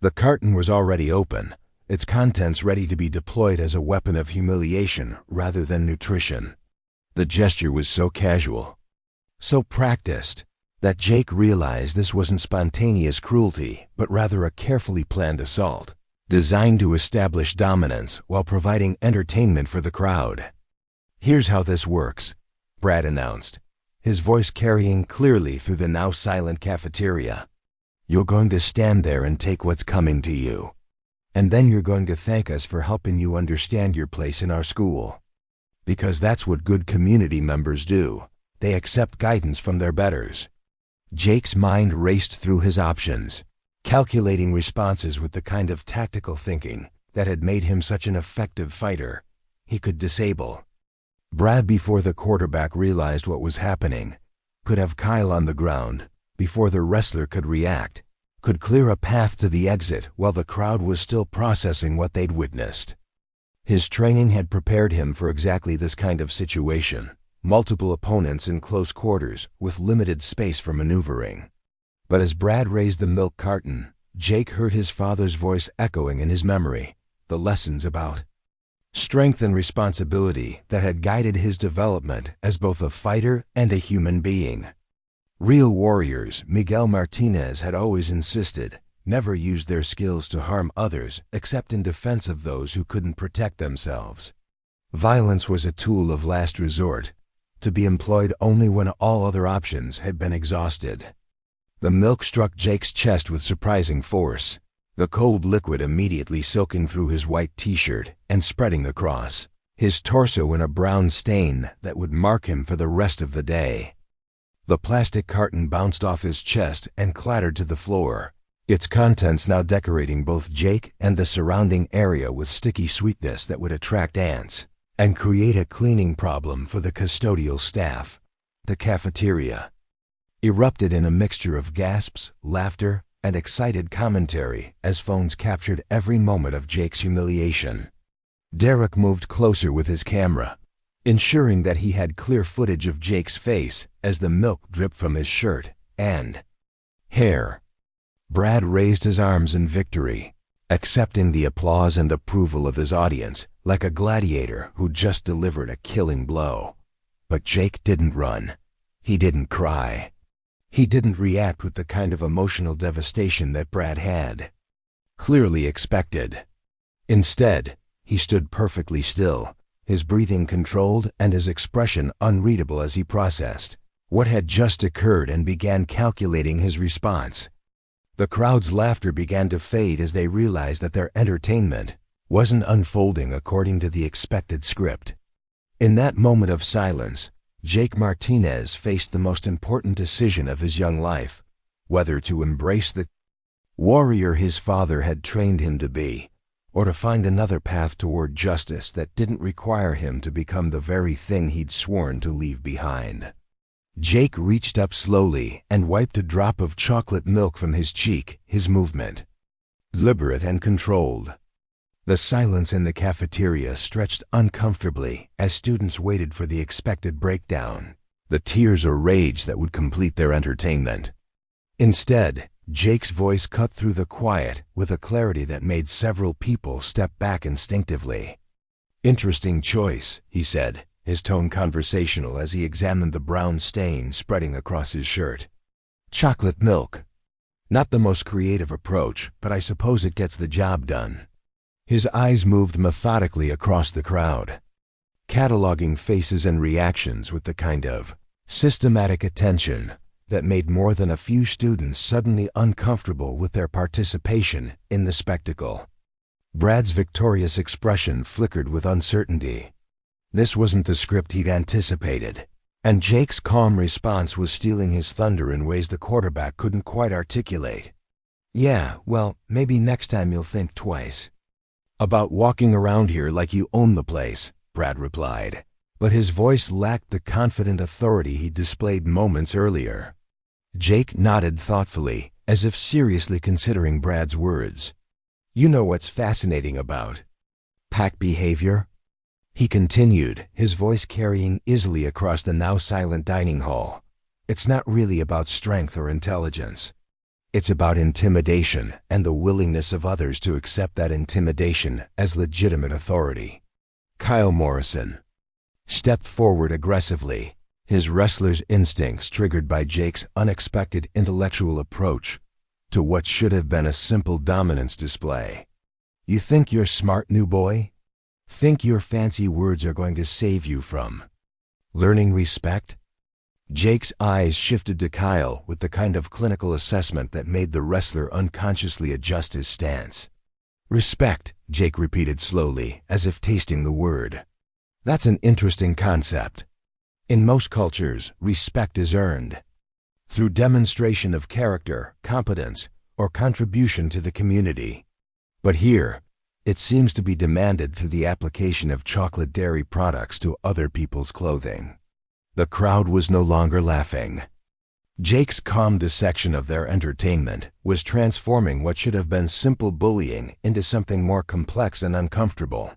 The carton was already open, its contents ready to be deployed as a weapon of humiliation rather than nutrition. The gesture was so casual, so practiced, that Jake realized this wasn't spontaneous cruelty, but rather a carefully planned assault, designed to establish dominance while providing entertainment for the crowd. "Here's how this works," Brad announced, his voice carrying clearly through the now silent cafeteria. "You're going to stand there and take what's coming to you. And then you're going to thank us for helping you understand your place in our school. Because that's what good community members do. They accept guidance from their betters." Jake's mind raced through his options, calculating responses with the kind of tactical thinking that had made him such an effective fighter. He could disable Brad before the quarterback realized what was happening, could have Kyle on the ground before the wrestler could react, could clear a path to the exit while the crowd was still processing what they'd witnessed. His training had prepared him for exactly this kind of situation, multiple opponents in close quarters with limited space for maneuvering. But as Brad raised the milk carton, Jake heard his father's voice echoing in his memory, the lessons about strength and responsibility that had guided his development as both a fighter and a human being. Real warriors, Miguel Martinez had always insisted, never used their skills to harm others except in defense of those who couldn't protect themselves. Violence was a tool of last resort, to be employed only when all other options had been exhausted. The milk struck Jake's chest with surprising force, the cold liquid immediately soaking through his white t-shirt and spreading across his torso in a brown stain that would mark him for the rest of the day. The plastic carton bounced off his chest and clattered to the floor, its contents now decorating both Jake and the surrounding area with sticky sweetness that would attract ants and create a cleaning problem for the custodial staff. The cafeteria erupted in a mixture of gasps, laughter, and excited commentary as phones captured every moment of Jake's humiliation. Derek moved closer with his camera, ensuring that he had clear footage of Jake's face as the milk dripped from his shirt and hair. Brad raised his arms in victory, accepting the applause and approval of his audience like a gladiator who just delivered a killing blow. But Jake didn't run. He didn't cry. He didn't react with the kind of emotional devastation that Brad had clearly expected. Instead, he stood perfectly still, his breathing controlled and his expression unreadable as he processed what had just occurred and began calculating his response. The crowd's laughter began to fade as they realized that their entertainment wasn't unfolding according to the expected script. In that moment of silence, Jake Martinez faced the most important decision of his young life, whether to embrace the warrior his father had trained him to be, or to find another path toward justice that didn't require him to become the very thing he'd sworn to leave behind. Jake reached up slowly and wiped a drop of chocolate milk from his cheek, his movement deliberate and controlled. The silence in the cafeteria stretched uncomfortably as students waited for the expected breakdown, the tears or rage that would complete their entertainment. Instead, Jake's voice cut through the quiet with a clarity that made several people step back instinctively. "Interesting choice," he said, his tone conversational as he examined the brown stain spreading across his shirt. "Chocolate milk. Not the most creative approach, but I suppose it gets the job done." His eyes moved methodically across the crowd, cataloging faces and reactions with the kind of systematic attention that made more than a few students suddenly uncomfortable with their participation in the spectacle. Brad's victorious expression flickered with uncertainty. This wasn't the script he'd anticipated, and Jake's calm response was stealing his thunder in ways the quarterback couldn't quite articulate. "Yeah, well, maybe next time you'll think twice about walking around here like you own the place," Brad replied, but his voice lacked the confident authority he displayed moments earlier. Jake nodded thoughtfully, as if seriously considering Brad's words. "You know what's fascinating about pack behavior?" he continued, his voice carrying easily across the now silent dining hall. It's not really about strength or intelligence. It's about intimidation and the willingness of others to accept that intimidation as legitimate authority. Kyle Morrison stepped forward aggressively, his wrestler's instincts triggered by Jake's unexpected intellectual approach to what should have been a simple dominance display. You think you're smart, new boy? Think your fancy words are going to save you from learning respect? Jake's eyes shifted to Kyle with the kind of clinical assessment that made the wrestler unconsciously adjust his stance. Respect, Jake repeated slowly, as if tasting the word. That's an interesting concept. In most cultures, respect is earned through demonstration of character, competence, or contribution to the community. But here, it seems to be demanded through the application of chocolate dairy products to other people's clothing. The crowd was no longer laughing. Jake's calm dissection of their entertainment was transforming what should have been simple bullying into something more complex and uncomfortable.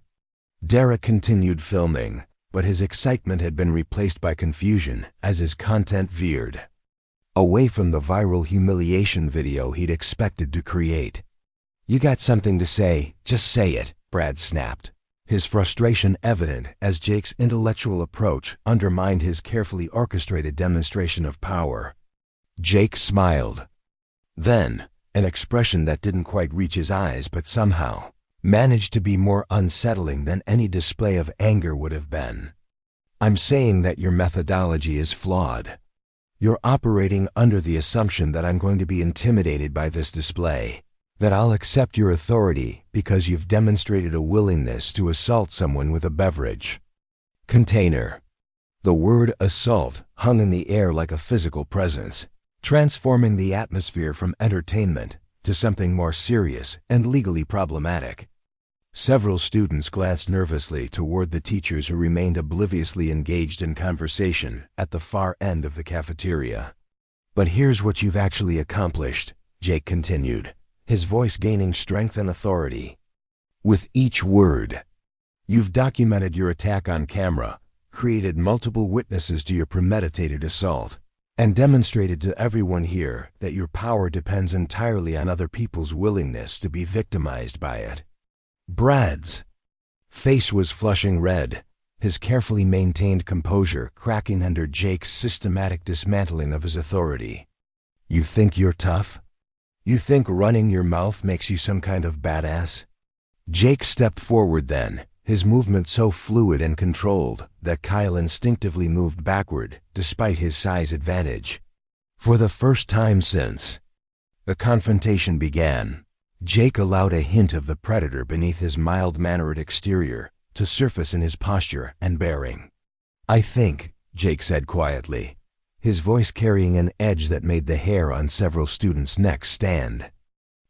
Derek continued filming, but his excitement had been replaced by confusion as his content veered away from the viral humiliation video he'd expected to create. You got something to say, just say it, Brad snapped, his frustration evident as Jake's intellectual approach undermined his carefully orchestrated demonstration of power. Jake smiled. Then, an expression that didn't quite reach his eyes but somehow managed to be more unsettling than any display of anger would have been. I'm saying that your methodology is flawed. You're operating under the assumption that I'm going to be intimidated by this display, that I'll accept your authority because you've demonstrated a willingness to assault someone with a beverage container. The word assault hung in the air like a physical presence, transforming the atmosphere from entertainment to something more serious and legally problematic. Several students glanced nervously toward the teachers who remained obliviously engaged in conversation at the far end of the cafeteria. But here's what you've actually accomplished, Jake continued, his voice gaining strength and authority. With each word, you've documented your attack on camera, created multiple witnesses to your premeditated assault, and demonstrated to everyone here that your power depends entirely on other people's willingness to be victimized by it. Brad's face was flushing red, his carefully maintained composure cracking under Jake's systematic dismantling of his authority. You think you're tough? You think running your mouth makes you some kind of badass? Jake stepped forward then, his movement so fluid and controlled that Kyle instinctively moved backward despite his size advantage. For the first time since the confrontation began, Jake allowed a hint of the predator beneath his mild-mannered exterior to surface in his posture and bearing. I think, Jake said quietly, his voice carrying an edge that made the hair on several students' necks stand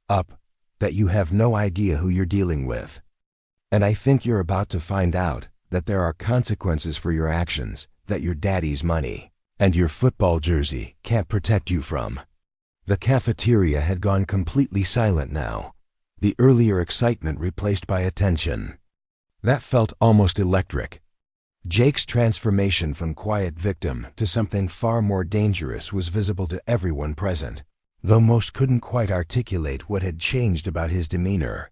up, that you have no idea who you're dealing with. And I think you're about to find out that there are consequences for your actions that your daddy's money and your football jersey can't protect you from. The cafeteria had gone completely silent now, the earlier excitement replaced by attention. That felt almost electric. Jake's transformation from quiet victim to something far more dangerous was visible to everyone present, though most couldn't quite articulate what had changed about his demeanor.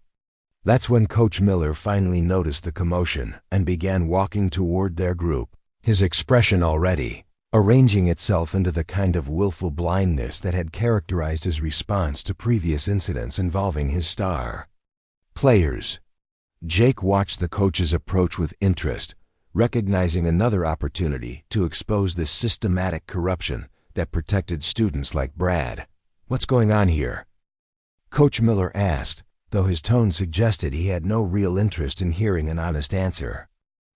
That's when Coach Miller finally noticed the commotion and began walking toward their group, his expression already arranging itself into the kind of willful blindness that had characterized his response to previous incidents involving his star players. Jake watched the coach's approach with interest, recognizing another opportunity to expose the systematic corruption that protected students like Brad. What's going on here? Coach Miller asked, though his tone suggested he had no real interest in hearing an honest answer.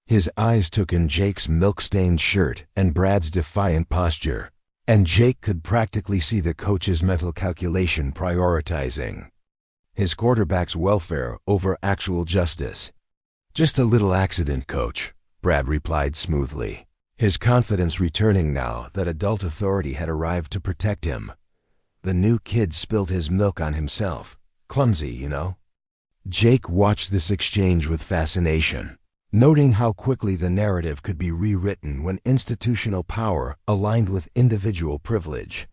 His eyes took in Jake's milk-stained shirt and Brad's defiant posture, and Jake could practically see the coach's mental calculation prioritizing his quarterback's welfare over actual justice. Just a little accident, Coach, Brad replied smoothly, his confidence returning now that adult authority had arrived to protect him. The new kid spilled his milk on himself. Clumsy, you know. Jake watched this exchange with fascination. noting how quickly the narrative could be rewritten when institutional power aligned with individual privilege.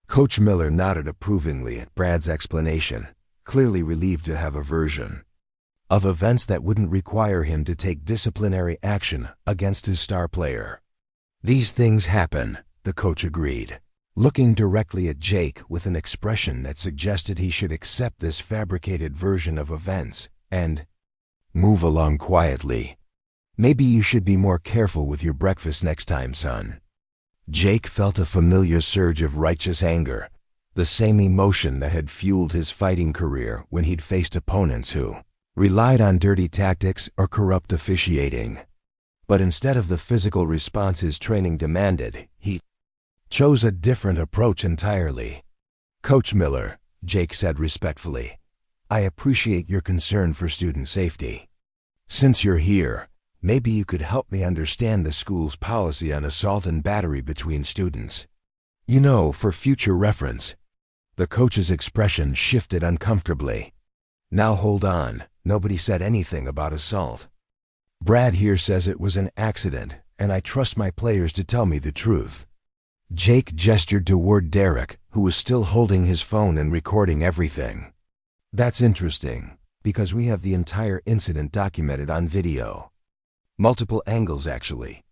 Coach Miller nodded approvingly at Brad's explanation, clearly relieved to have a version of events that wouldn't require him to take disciplinary action against his star player. These things happen, the coach agreed, looking directly at Jake with an expression that suggested he should accept this fabricated version of events and move along quietly. Maybe you should be more careful with your breakfast next time, son. Jake felt a familiar surge of righteous anger, the same emotion that had fueled his fighting career when he'd faced opponents who relied on dirty tactics or corrupt officiating. But instead of the physical response his training demanded, he chose a different approach entirely. Coach Miller, Jake said respectfully, I appreciate your concern for student safety. Since you're here, maybe you could help me understand the school's policy on assault and battery between students. You know, for future reference. The coach's expression shifted uncomfortably. Now hold on, nobody said anything about assault. Brad here says it was an accident, and I trust my players to tell me the truth. Jake gestured toward Derek, who was still holding his phone and recording everything. That's interesting, because we have the entire incident documented on video. Multiple angles, actually.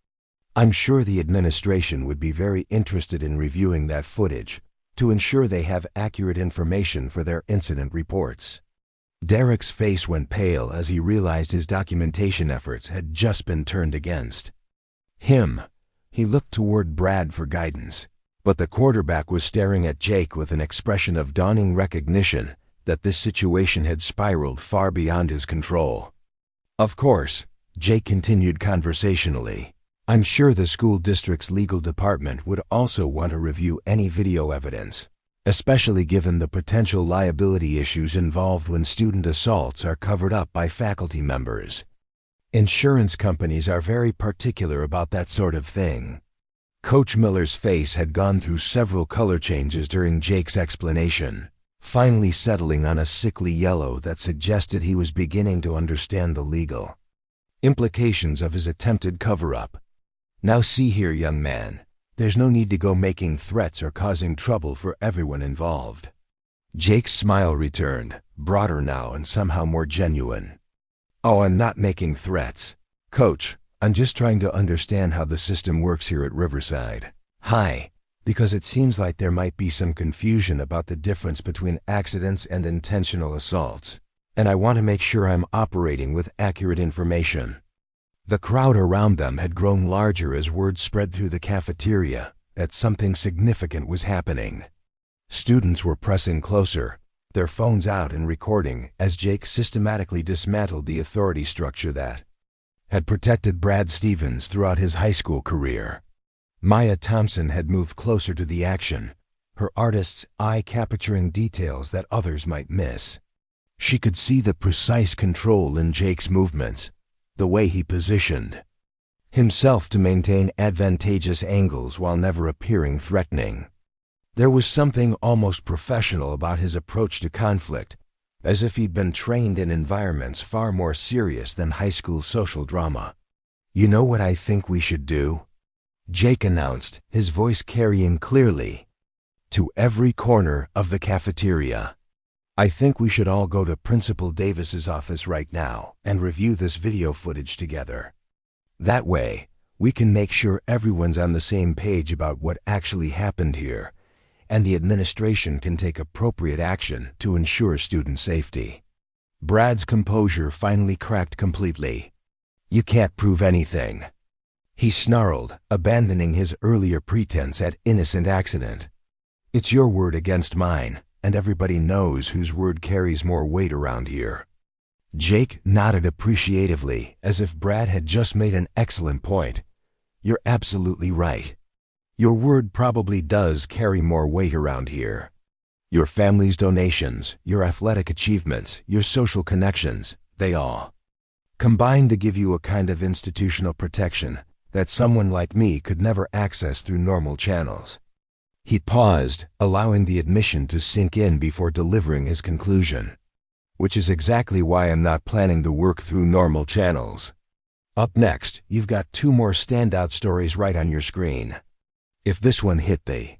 I'm sure the administration would be very interested in reviewing that footage to ensure they have accurate information for their incident reports. Derek's face went pale as he realized his documentation efforts had just been turned against him. He looked toward Brad for guidance, but the quarterback was staring at Jake with an expression of dawning recognition that this situation had spiraled far beyond his control. Of course, Jake continued conversationally, I'm sure the school district's legal department would also want to review any video evidence, especially given the potential liability issues involved when student assaults are covered up by faculty members. Insurance companies are very particular about that sort of thing. Coach Miller's face had gone through several color changes during Jake's explanation, finally settling on a sickly yellow that suggested he was beginning to understand the legal implications of his attempted cover-up. Now see here, young man, there's no need to go making threats or causing trouble for everyone involved. Jake's smile returned, broader now and somehow more genuine. Oh, I'm not making threats. Coach, I'm just trying to understand how the system works here at Riverside High, because it seems like there might be some confusion about the difference between accidents and intentional assaults, and I want to make sure I'm operating with accurate information. The crowd around them had grown larger as word spread through the cafeteria that something significant was happening. Students were pressing closer, their phones out and recording as Jake systematically dismantled the authority structure that had protected Brad Stevens throughout his high school career. Maya Thompson had moved closer to the action, her artist's eye capturing details that others might miss. She could see the precise control in Jake's movements, the way he positioned himself to maintain advantageous angles while never appearing threatening. There was something almost professional about his approach to conflict, as if he'd been trained in environments far more serious than high school social drama. You know what I think we should do? Jake announced, his voice carrying clearly to every corner of the cafeteria. I think we should all go to Principal Davis's office right now and review this video footage together. That way, we can make sure everyone's on the same page about what actually happened here, and the administration can take appropriate action to ensure student safety. Brad's composure finally cracked completely. You can't prove anything, he snarled, abandoning his earlier pretense at innocent accident. It's your word against mine, and everybody knows whose word carries more weight around here. Jake nodded appreciatively, as if Brad had just made an excellent point. You're absolutely right. Your word probably does carry more weight around here. Your family's donations, your athletic achievements, your social connections, they all combine to give you a kind of institutional protection that someone like me could never access through normal channels. He paused, allowing the admission to sink in before delivering his conclusion. Which is exactly why I'm not planning to work through normal channels. Up next, you've got 2 more standout stories right on your screen. If this one hit the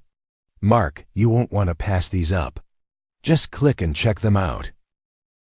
mark, you won't want to pass these up. Just click and check them out.